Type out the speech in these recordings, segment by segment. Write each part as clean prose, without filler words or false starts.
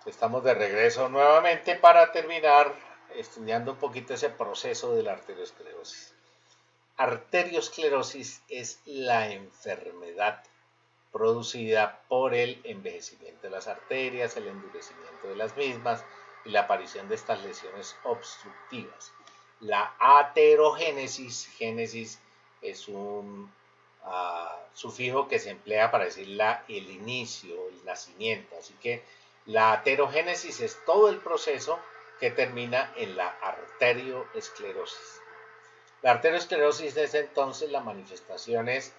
Estamos de regreso nuevamente para terminar estudiando un poquito ese proceso de la arteriosclerosis. Arteriosclerosis es la enfermedad producida por el envejecimiento de las arterias, el endurecimiento de las mismas y la aparición de estas lesiones obstructivas. La aterogénesis, génesis es un sufijo que se emplea para decir el inicio, el nacimiento. Así que la aterogénesis es todo el proceso que termina en la arterioesclerosis. La arteriosclerosis es entonces las manifestaciones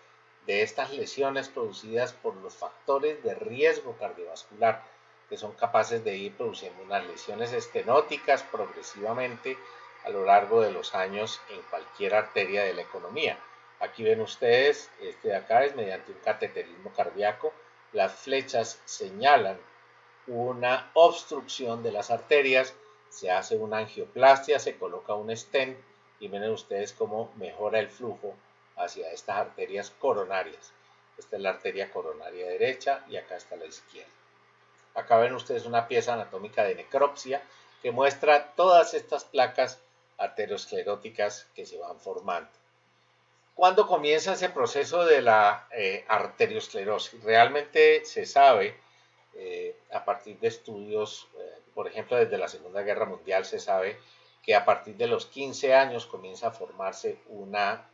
de estas lesiones producidas por los factores de riesgo cardiovascular que son capaces de ir produciendo unas lesiones estenóticas progresivamente a lo largo de los años en cualquier arteria de la economía. Aquí ven ustedes, este de acá es mediante un cateterismo cardíaco. Las flechas señalan una obstrucción de las arterias, se hace una angioplastia, se coloca un stent y miren ustedes cómo mejora el flujo hacia estas arterias coronarias. Esta es la arteria coronaria derecha y acá está la izquierda. Acá ven ustedes una pieza anatómica de necropsia que muestra todas estas placas arterioscleróticas que se van formando. ¿Cuándo comienza ese proceso de la arteriosclerosis? Realmente se sabe a partir de estudios, por ejemplo, desde la Segunda Guerra Mundial se sabe que a partir de los 15 años comienza a formarse una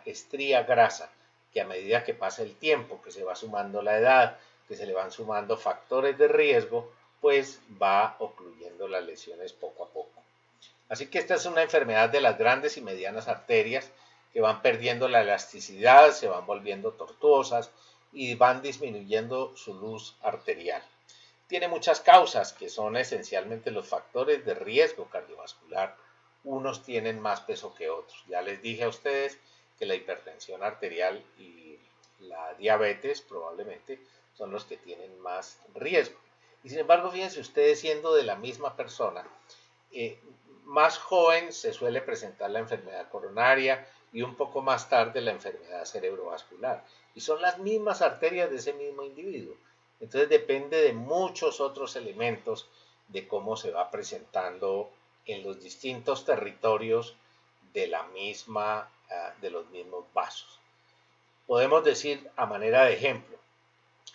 estría grasa, que a medida que pasa el tiempo, que se va sumando la edad, que se le van sumando factores de riesgo, pues va ocluyendo las lesiones poco a poco. Así que esta es una enfermedad de las grandes y medianas arterias que van perdiendo la elasticidad, se van volviendo tortuosas y van disminuyendo su luz arterial. Tiene muchas causas que son esencialmente los factores de riesgo cardiovascular. Unos tienen más peso que otros. Ya les dije a ustedes que la hipertensión arterial y la diabetes probablemente son los que tienen más riesgo. Y sin embargo, fíjense ustedes, siendo de la misma persona, más joven se suele presentar la enfermedad coronaria y un poco más tarde la enfermedad cerebrovascular. Y son las mismas arterias de ese mismo individuo. Entonces depende de muchos otros elementos de cómo se va presentando en los distintos territorios de de los mismos vasos. Podemos decir a manera de ejemplo,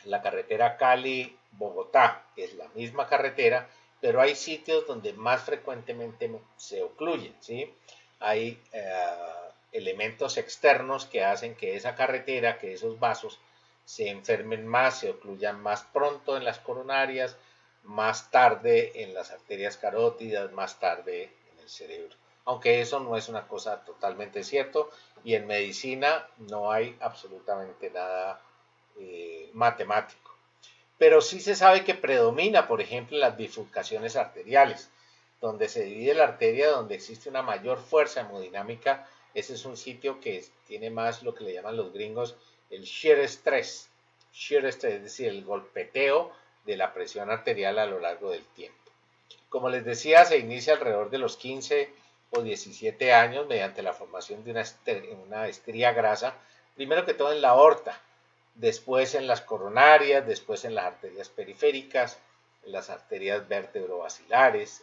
la carretera Cali-Bogotá es la misma carretera, pero hay sitios donde más frecuentemente se ocluyen, ¿sí? Hay elementos externos que hacen que esa carretera, que esos vasos se enfermen más, se ocluyan más pronto en las coronarias, más tarde en las arterias carótidas, más tarde en el cerebro. Aunque eso no es una cosa totalmente cierto y en medicina no hay absolutamente nada matemático. Pero sí se sabe que predomina, por ejemplo, las bifurcaciones arteriales, donde se divide la arteria, donde existe una mayor fuerza hemodinámica. Ese es un sitio que tiene más lo que le llaman los gringos el shear stress, es decir, el golpeteo de la presión arterial a lo largo del tiempo. Como les decía, se inicia alrededor de los 15 o 17 años mediante la formación de una estría grasa, primero que todo en la aorta, después en las coronarias, después en las arterias periféricas, en las arterias vertebrovasculares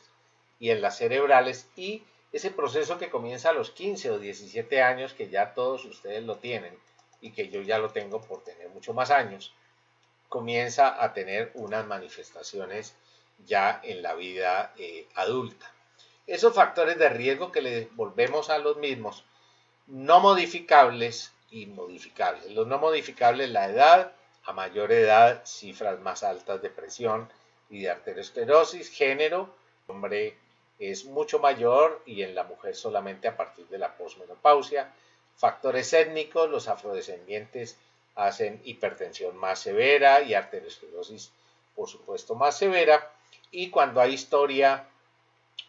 y en las cerebrales, y ese proceso que comienza a los 15 o 17 años, que ya todos ustedes lo tienen y que yo ya lo tengo por tener mucho más años, comienza a tener unas manifestaciones ya en la vida adulta. Esos factores de riesgo que les volvemos a los mismos, no modificables y modificables. Los no modificables, la edad, a mayor edad, cifras más altas de presión y de arteriosclerosis, género, el hombre es mucho mayor y en la mujer solamente a partir de la posmenopausia. Factores étnicos, los afrodescendientes hacen hipertensión más severa y arteriosclerosis, por supuesto, más severa. Y cuando hay historia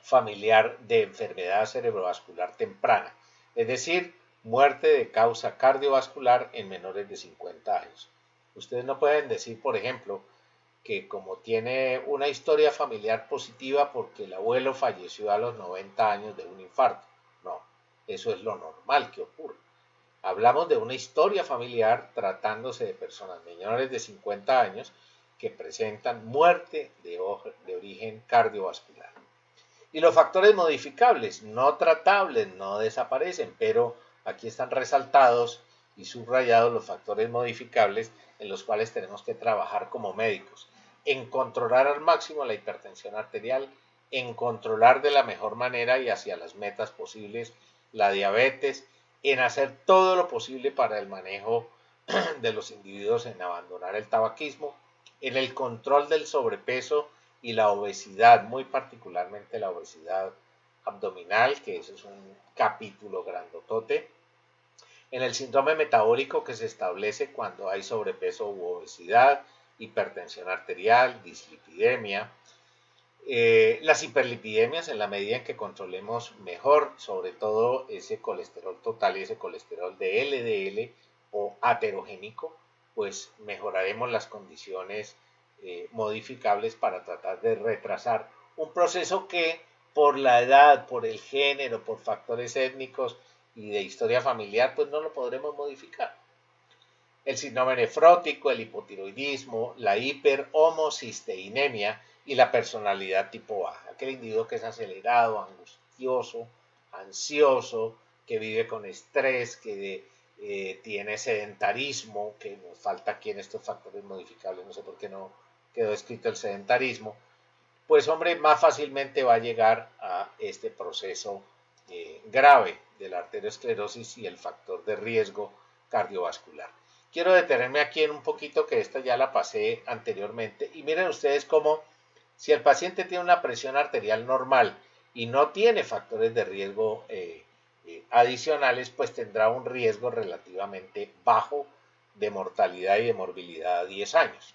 familiar de enfermedad cerebrovascular temprana, es decir, muerte de causa cardiovascular en menores de 50 años. Ustedes no pueden decir, por ejemplo, que como tiene una historia familiar positiva porque el abuelo falleció a los 90 años de un infarto. No, eso es lo normal que ocurre. Hablamos de una historia familiar tratándose de personas menores de 50 años que presentan muerte de origen cardiovascular. Y los factores modificables, no tratables, no desaparecen, pero aquí están resaltados y subrayados los factores modificables en los cuales tenemos que trabajar como médicos, en controlar al máximo la hipertensión arterial, en controlar de la mejor manera y hacia las metas posibles la diabetes, en hacer todo lo posible para el manejo de los individuos en abandonar el tabaquismo, en el control del sobrepeso y la obesidad, muy particularmente la obesidad abdominal, que eso es un capítulo grandotote, en el síndrome metabólico que se establece cuando hay sobrepeso u obesidad, hipertensión arterial, dislipidemia, las hiperlipidemias en la medida en que controlemos mejor, sobre todo ese colesterol total y ese colesterol de LDL o aterogénico, pues mejoraremos las condiciones modificables para tratar de retrasar un proceso que por la edad, por el género, por factores étnicos y de historia familiar, pues no lo podremos modificar. El síndrome nefrótico, el hipotiroidismo, la hiperhomocisteinemia y la personalidad tipo baja. Aquel individuo que es acelerado, angustioso, ansioso, que vive con estrés, que tiene sedentarismo, que nos falta aquí en estos factores modificables, no sé por qué no quedó escrito el sedentarismo, pues hombre, más fácilmente va a llegar a este proceso grave de la arteriosclerosis y el factor de riesgo cardiovascular. Quiero detenerme aquí en un poquito que esta ya la pasé anteriormente y miren ustedes cómo si el paciente tiene una presión arterial normal y no tiene factores de riesgo adicionales, pues tendrá un riesgo relativamente bajo de mortalidad y de morbilidad a 10 años.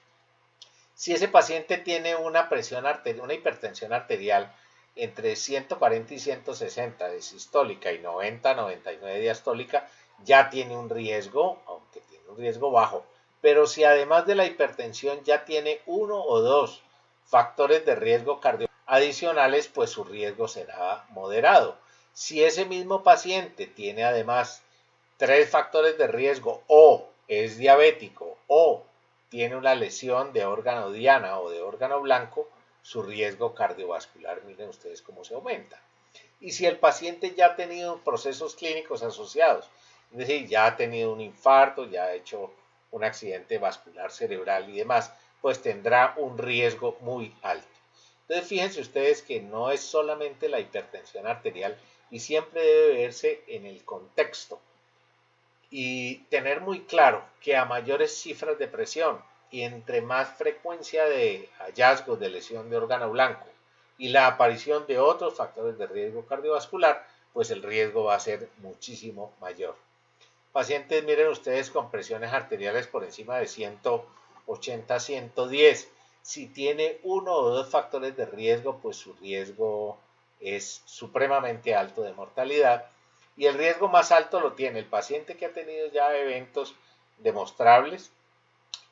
Si ese paciente tiene una presión arterial, una hipertensión arterial entre 140 y 160 de sistólica y 90 a 99 diastólica, ya tiene un riesgo, aunque tiene un riesgo bajo. Pero si además de la hipertensión ya tiene uno o dos factores de riesgo cardiovascular adicionales, pues su riesgo será moderado. Si ese mismo paciente tiene además tres factores de riesgo o es diabético o tiene una lesión de órgano diana o de órgano blanco, su riesgo cardiovascular, miren ustedes cómo se aumenta. Y si el paciente ya ha tenido procesos clínicos asociados, es decir, ya ha tenido un infarto, ya ha hecho un accidente vascular cerebral y demás, pues tendrá un riesgo muy alto. Entonces fíjense ustedes que no es solamente la hipertensión arterial y siempre debe verse en el contexto y tener muy claro que a mayores cifras de presión y entre más frecuencia de hallazgos de lesión de órgano blanco y la aparición de otros factores de riesgo cardiovascular, pues el riesgo va a ser muchísimo mayor. Pacientes, miren ustedes, con presiones arteriales por encima de 180, 110. Si tiene uno o dos factores de riesgo, pues su riesgo es supremamente alto de mortalidad. Y el riesgo más alto lo tiene el paciente que ha tenido ya eventos demostrables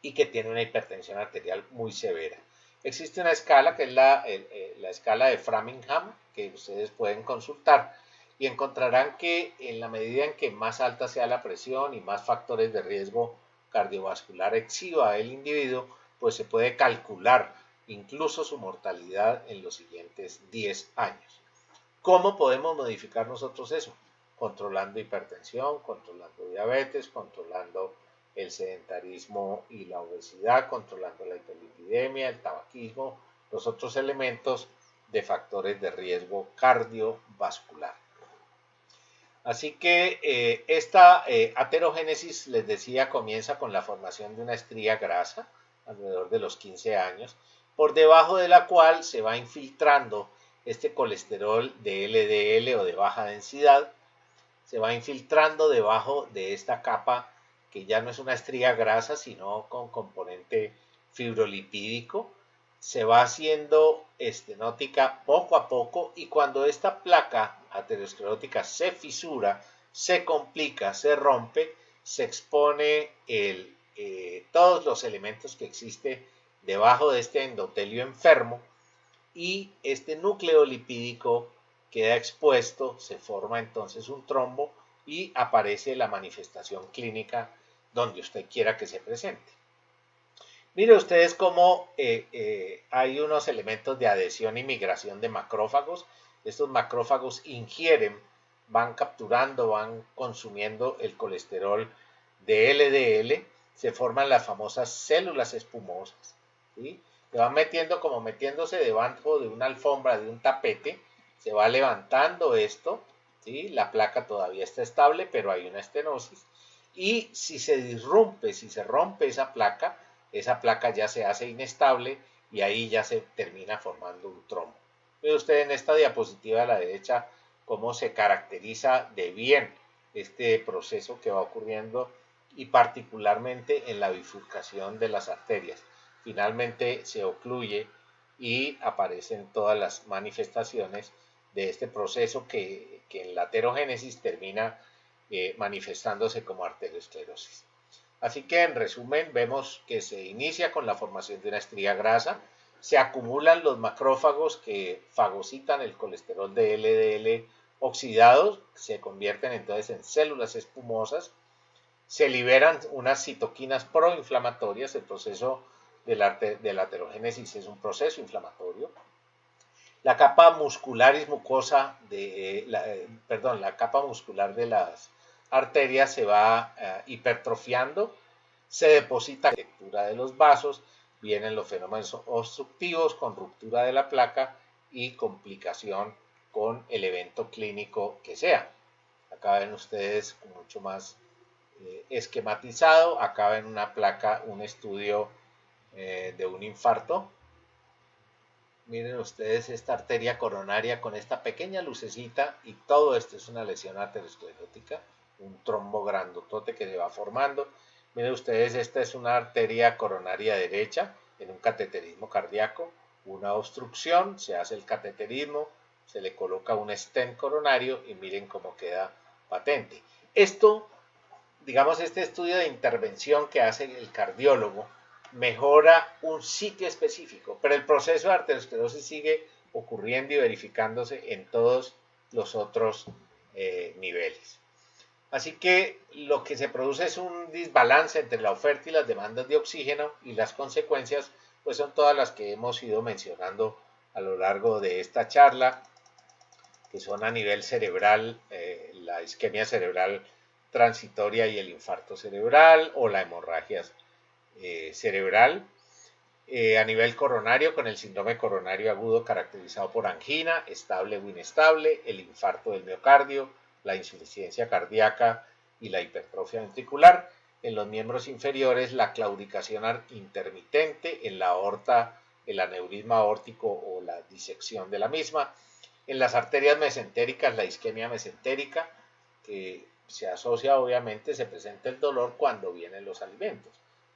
y que tiene una hipertensión arterial muy severa. Existe una escala que es la escala de Framingham, que ustedes pueden consultar y encontrarán que en la medida en que más alta sea la presión y más factores de riesgo cardiovascular exhiba el individuo, pues se puede calcular incluso su mortalidad en los siguientes 10 años. ¿Cómo podemos modificar nosotros eso? Controlando hipertensión, controlando diabetes, controlando el sedentarismo y la obesidad, controlando la hiperlipidemia, el tabaquismo, los otros elementos de factores de riesgo cardiovascular. Así que esta aterogénesis, les decía, comienza con la formación de una estría grasa alrededor de los 15 años, por debajo de la cual se va infiltrando este colesterol de LDL o de baja densidad, se va infiltrando debajo de esta capa que ya no es una estría grasa, sino con componente fibrolipídico, se va haciendo estenótica poco a poco y cuando esta placa aterosclerótica se fisura, se complica, se rompe, se expone todos los elementos que existe debajo de este endotelio enfermo y este núcleo lipídico queda expuesto, se forma entonces un trombo y aparece la manifestación clínica donde usted quiera que se presente. Mire ustedes cómo hay unos elementos de adhesión y migración de macrófagos. Estos macrófagos ingieren, van capturando, van consumiendo el colesterol de LDL, se forman las famosas células espumosas, ¿sí? Se van metiendo como metiéndose debajo de una alfombra, de un tapete, se va levantando esto, ¿sí? La placa todavía está estable, pero hay una estenosis. Y si se disrumpe, si se rompe esa placa ya se hace inestable y ahí ya se termina formando un trombo. Ve usted en esta diapositiva a la derecha cómo se caracteriza de bien este proceso que va ocurriendo y particularmente en la bifurcación de las arterias. Finalmente se ocluye y aparecen todas las manifestaciones de este proceso que en la aterogénesis termina manifestándose como arteriosclerosis. Así que en resumen vemos que se inicia con la formación de una estría grasa, se acumulan los macrófagos que fagocitan el colesterol de LDL oxidados, se convierten entonces en células espumosas, se liberan unas citoquinas proinflamatorias, el proceso de la aterogénesis es un proceso inflamatorio, la capa muscular y mucosa la capa muscular de las arterias se va hipertrofiando, se deposita la arquitectura de los vasos, vienen los fenómenos obstructivos con ruptura de la placa y complicación con el evento clínico que sea. Acá ven ustedes mucho más esquematizado, acá ven una placa, un estudio de un infarto. Miren ustedes esta arteria coronaria con esta pequeña lucecita y todo esto es una lesión aterosclerótica, un trombo grandotote que se va formando. Miren ustedes, esta es una arteria coronaria derecha en un cateterismo cardíaco, una obstrucción, se hace el cateterismo, se le coloca un stent coronario y miren cómo queda patente. Esto, digamos, este estudio de intervención que hace el cardiólogo mejora un sitio específico, pero el proceso de arteriosclerosis sigue ocurriendo y verificándose en todos los otros niveles. Así que lo que se produce es un desbalance entre la oferta y las demandas de oxígeno y las consecuencias pues son todas las que hemos ido mencionando a lo largo de esta charla, que son a nivel cerebral, la isquemia cerebral transitoria y el infarto cerebral o la hemorragia cerebral, a nivel coronario con el síndrome coronario agudo caracterizado por angina, estable o inestable, el infarto del miocardio, la insuficiencia cardíaca y la hipertrofia ventricular. En los miembros inferiores, la claudicación intermitente, en la aorta, el aneurisma aórtico o la disección de la misma. En las arterias mesentéricas, la isquemia mesentérica, que se asocia obviamente, se presenta el dolor cuando vienen los alimentos.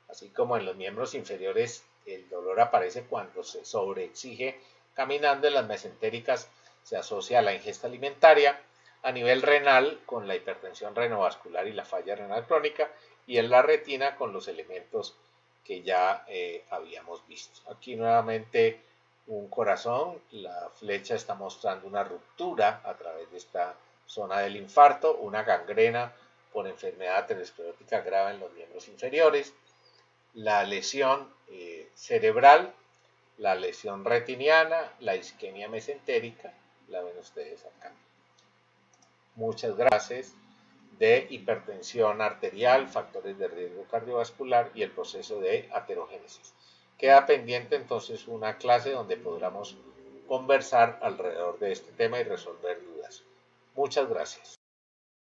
Así como en los miembros inferiores el dolor aparece cuando se sobreexige caminando, en las mesentéricas se asocia a la ingesta alimentaria, a nivel renal con la hipertensión renovascular y la falla renal crónica, y en la retina con los elementos que ya habíamos visto. Aquí nuevamente un corazón, la flecha está mostrando una ruptura a través de esta zona del infarto, una gangrena por enfermedad aterosclerótica grave en los miembros inferiores, la lesión cerebral, la lesión retiniana, la isquemia mesentérica, la ven ustedes acá. Muchas gracias. De hipertensión arterial, factores de riesgo cardiovascular y el proceso de aterogénesis. Queda pendiente entonces una clase donde podamos conversar alrededor de este tema y resolver dudas. Muchas gracias.